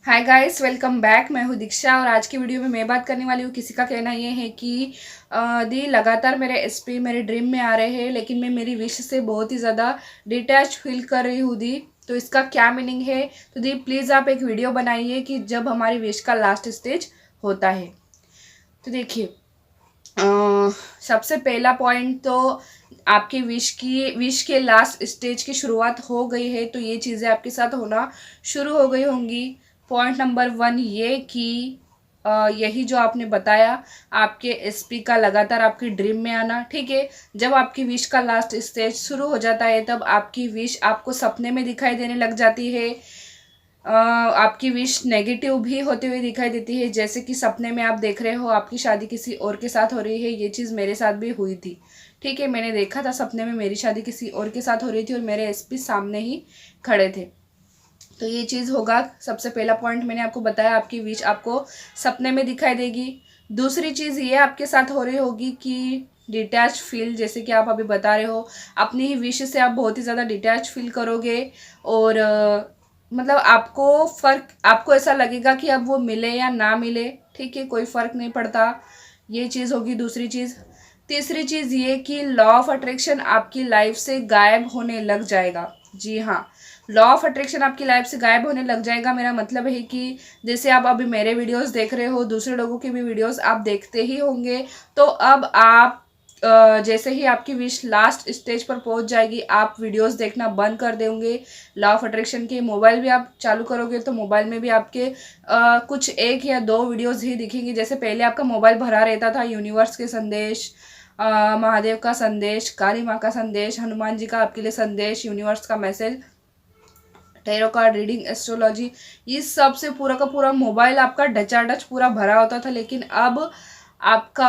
Hi guys, welcome back. मैं हूँ दीक्षा और आज की वीडियो में मैं बात करने वाली हूँ। किसी का कहना ये है कि दी लगातार मेरे एसपी मेरे ड्रीम में आ रहे हैं, लेकिन मैं मेरी विश से बहुत ही ज़्यादा डिटैच फील कर रही हूँ दी। तो इसका क्या मीनिंग है? तो दी प्लीज़ आप एक वीडियो बनाइए कि जब हमारी विश का लास्ट स्टेज होता है। तो देखिए, सबसे पहला पॉइंट तो आपकी विश के लास्ट स्टेज की शुरुआत हो गई है, तो ये चीज़ें आपके साथ होना शुरू हो गई होंगी। पॉइंट नंबर 1 ये कि यही जो आपने बताया, आपके एसपी का लगातार आपकी ड्रीम में आना, ठीक है। जब आपकी विश का लास्ट स्टेज शुरू हो जाता है, तब आपकी विश आपको सपने में दिखाई देने लग जाती है। आपकी विश नेगेटिव भी होते हुए दिखाई देती है, जैसे कि सपने में आप देख रहे हो आपकी शादी किसी और के साथ हो रही है। ये चीज़ मेरे साथ भी हुई थी, ठीक है। मैंने देखा था सपने में मेरी शादी किसी और के साथ हो रही थी और मेरे एसपी सामने ही खड़े थे। तो ये चीज़ होगा। सबसे पहला पॉइंट मैंने आपको बताया, आपकी विश आपको सपने में दिखाई देगी। दूसरी चीज़ ये आपके साथ हो रही होगी कि डिटैच फील, जैसे कि आप अभी बता रहे हो, अपनी ही विश से आप बहुत ही ज़्यादा डिटैच फील करोगे। और मतलब आपको ऐसा लगेगा कि अब वो मिले या ना मिले, ठीक है, कोई फ़र्क नहीं पड़ता। ये चीज़ होगी दूसरी चीज़। तीसरी चीज़ ये कि लॉ ऑफ अट्रैक्शन आपकी लाइफ से गायब होने लग जाएगा। जी हाँ, लॉ ऑफ अट्रैक्शन आपकी लाइफ से गायब होने लग जाएगा। मेरा मतलब है कि जैसे आप अभी मेरे वीडियोस देख रहे हो, दूसरे लोगों के भी वीडियोस आप देखते ही होंगे। तो अब आप जैसे ही आपकी विश लास्ट स्टेज पर पहुंच जाएगी, आप वीडियोस देखना बंद कर देंगे लॉ ऑफ अट्रैक्शन के। मोबाइल भी आप चालू करोगे तो मोबाइल में भी आपके कुछ एक या दो वीडियोस ही दिखेंगी। जैसे पहले आपका मोबाइल भरा रहता था यूनिवर्स के संदेश, महादेव का संदेश, काली माँ का संदेश, हनुमान जी का आपके लिए संदेश, यूनिवर्स का message, tarot card reading, astrology, इस सब से पूरा का पूरा मोबाइल आपका डचाडच पूरा भरा होता था। लेकिन अब आपका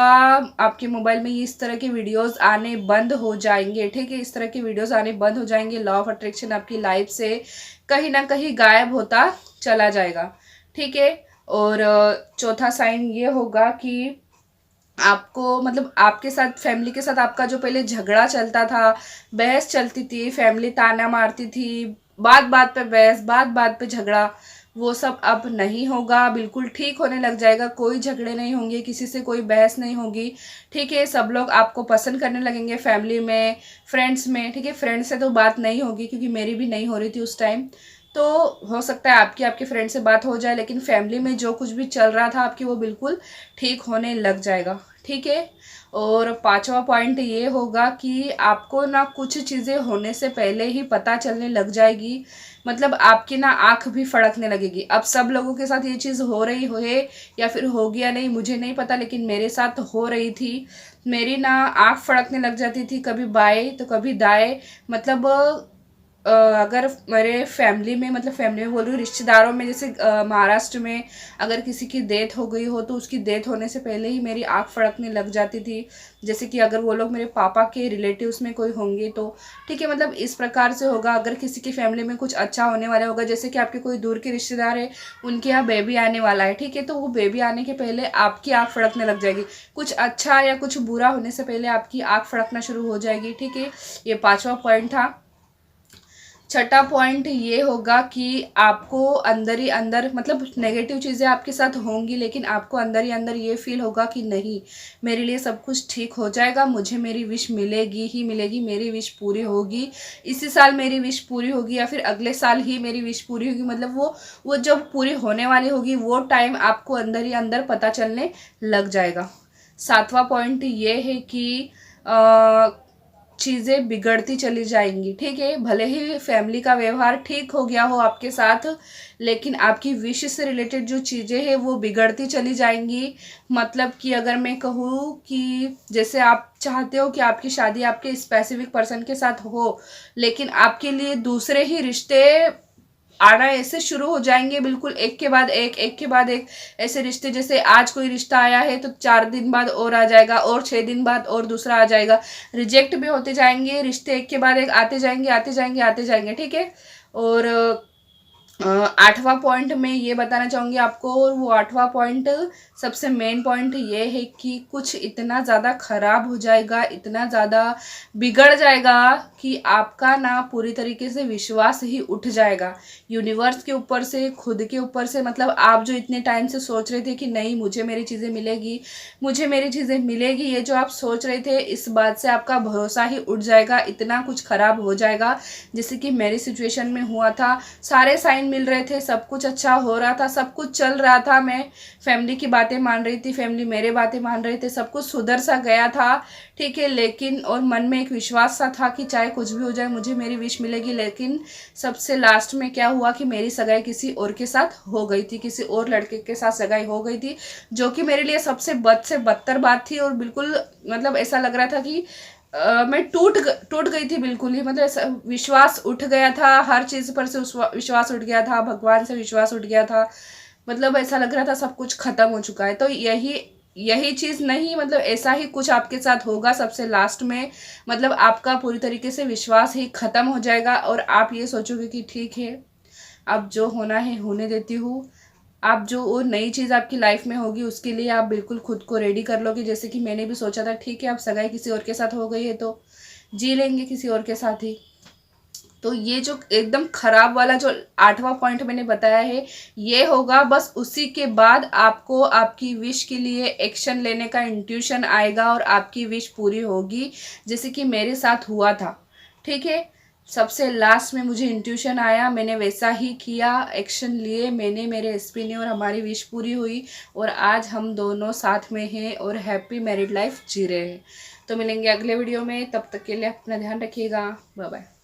आपके मोबाइल में इस तरह के वीडियोस आने बंद हो जाएंगे, ठीक है। इस तरह के वीडियोस आने बंद हो जाएंगे। लॉ ऑफ अट्रैक्शन आपकी लाइफ से कहीं ना कहीं गायब होता चला जाएगा, ठीक है। और चौथा साइन ये होगा कि आपको मतलब आपके साथ फैमिली के साथ आपका जो पहले झगड़ा चलता था, बहस चलती थी, फैमिली ताना मारती थी, बात बात पे बहस, बात बात पे झगड़ा, वो सब अब नहीं होगा। बिल्कुल ठीक होने लग जाएगा। कोई झगड़े नहीं होंगे, किसी से कोई बहस नहीं होगी, ठीक है। सब लोग आपको पसंद करने लगेंगे, फैमिली में, फ्रेंड्स में, ठीक है। फ्रेंड्स से तो बात नहीं होगी क्योंकि मेरी भी नहीं हो रही थी उस टाइम। तो हो सकता है आपकी आपके फ्रेंड से बात हो जाए, लेकिन फैमिली में जो कुछ भी चल रहा था आपकी, वो बिल्कुल ठीक होने लग जाएगा, ठीक है। और पांचवा पॉइंट ये होगा कि आपको ना कुछ चीज़ें होने से पहले ही पता चलने लग जाएगी। मतलब आपकी ना आंख भी फड़कने लगेगी। अब सब लोगों के साथ ये चीज़ हो रही है या फिर होगी या नहीं मुझे नहीं पता, लेकिन मेरे साथ हो रही थी। मेरी ना आंख फड़कने लग जाती थी, कभी बाएं तो कभी दाएं। मतलब अगर मेरे फैमिली में, मतलब फैमिली में बोल रही हूँ, रिश्तेदारों में, जैसे महाराष्ट्र में अगर किसी की डेथ हो गई हो तो उसकी डेथ होने से पहले ही मेरी आँख फड़कने लग जाती थी। जैसे कि अगर वो लोग मेरे पापा के रिलेटिव्स में कोई होंगे तो, ठीक है। मतलब इस प्रकार से होगा। अगर किसी की फैमिली में कुछ अच्छा होने वाला होगा, जैसे कि आपके कोई दूर के रिश्तेदार है, उनके यहाँ बेबी आने वाला है, ठीक है, तो वो बेबी आने के पहले आपकी आँख फड़कने लग जाएगी। कुछ अच्छा या कुछ बुरा होने से पहले आपकी आँख फड़कना शुरू हो जाएगी, ठीक है। ये पांचवा पॉइंट था। छठा पॉइंट ये होगा कि आपको अंदर ही अंदर, मतलब नेगेटिव चीज़ें आपके साथ होंगी, लेकिन आपको अंदर ही अंदर ये फील होगा कि नहीं, मेरे लिए सब कुछ ठीक हो जाएगा, मुझे मेरी विश मिलेगी ही मिलेगी, मेरी विश पूरी होगी। इसी साल मेरी विश पूरी होगी या फिर अगले साल ही मेरी विश पूरी होगी। मतलब वो जब पूरी होने वाली होगी, वो टाइम आपको अंदर ही अंदर पता चलने लग जाएगा। सातवां पॉइंट ये है कि चीज़ें बिगड़ती चली जाएंगी, ठीक है। भले ही फैमिली का व्यवहार ठीक हो गया हो आपके साथ, लेकिन आपकी विश से रिलेटेड जो चीज़ें हैं वो बिगड़ती चली जाएंगी। मतलब कि अगर मैं कहूँ कि जैसे आप चाहते हो कि आपकी शादी आपके स्पेसिफिक पर्सन के साथ हो, लेकिन आपके लिए दूसरे ही रिश्ते आना ऐसे शुरू हो जाएंगे, बिल्कुल एक के बाद एक, एक के बाद एक। ऐसे रिश्ते, जैसे आज कोई रिश्ता आया है तो 4 दिन बाद और आ जाएगा, और 6 दिन बाद और दूसरा आ जाएगा। रिजेक्ट भी होते जाएंगे रिश्ते, एक के बाद एक आते जाएंगे आते जाएंगे आते जाएंगे, ठीक है। और 8वां पॉइंट मैं ये बताना चाहूँगी आपको, और वो 8वां पॉइंट सबसे मेन पॉइंट ये है कि कुछ इतना ज़्यादा खराब हो जाएगा, इतना ज़्यादा बिगड़ जाएगा कि आपका ना पूरी तरीके से विश्वास ही उठ जाएगा यूनिवर्स के ऊपर से, खुद के ऊपर से। मतलब आप जो इतने टाइम से सोच रहे थे कि नहीं मुझे मेरी चीज़ें मिलेगी, मुझे मेरी चीज़ें मिलेगी, ये जो आप सोच रहे थे, इस बात से आपका भरोसा ही उठ जाएगा, इतना कुछ खराब हो जाएगा। जैसे कि मेरी सिचुएशन में हुआ था, सारे साइन मिल रहे थे, सब कुछ अच्छा हो रहा था, सब कुछ चल रहा था, मैं फैमिली की बातें मान रही थी, फैमिली मेरे बातें मान रहे थे, सब कुछ सुधर सा गया था, ठीक है। लेकिन और मन में एक विश्वास सा था कि चाहे कुछ भी हो जाए मुझे मेरी विश मिलेगी। लेकिन सबसे लास्ट में क्या हुआ कि मेरी सगाई किसी और के साथ हो गई थी, किसी और लड़के के साथ सगाई हो गई थी, जो कि मेरे लिए सबसे बद से बदतर बात थी। और बिल्कुल मतलब ऐसा लग रहा था कि मैं टूट गई थी बिल्कुल ही। मतलब ऐसा विश्वास उठ गया था, हर चीज़ पर से विश्वास उठ गया था, भगवान से विश्वास उठ गया था। मतलब ऐसा लग रहा था सब कुछ खत्म हो चुका है। तो यही यही चीज़ नहीं, मतलब ऐसा ही कुछ आपके साथ होगा सबसे लास्ट में। मतलब आपका पूरी तरीके से विश्वास ही खत्म हो जाएगा और आप ये सोचोगे कि ठीक है अब जो होना है होने देती हूँ। आप जो और नई चीज़ आपकी लाइफ में होगी उसके लिए आप बिल्कुल खुद को रेडी कर लोगे। जैसे कि मैंने भी सोचा था ठीक है अब सगाई किसी और के साथ हो गई है तो जी लेंगे किसी और के साथ ही। तो ये जो एकदम खराब वाला जो 8वां पॉइंट मैंने बताया है ये होगा, बस उसी के बाद आपको आपकी विश के लिए एक्शन लेने का इंट्यूशन आएगा और आपकी विश पूरी होगी, जैसे कि मेरे साथ हुआ था, ठीक है। सबसे लास्ट में मुझे इंट्यूशन आया, मैंने वैसा ही किया, एक्शन लिए मैंने, मेरे एसपी ने, और हमारी विश पूरी हुई। और आज हम दोनों साथ में हैं और हैप्पी मैरिड लाइफ जी रहे हैं। तो मिलेंगे अगले वीडियो में, तब तक के लिए अपना ध्यान रखिएगा, बाय बाय।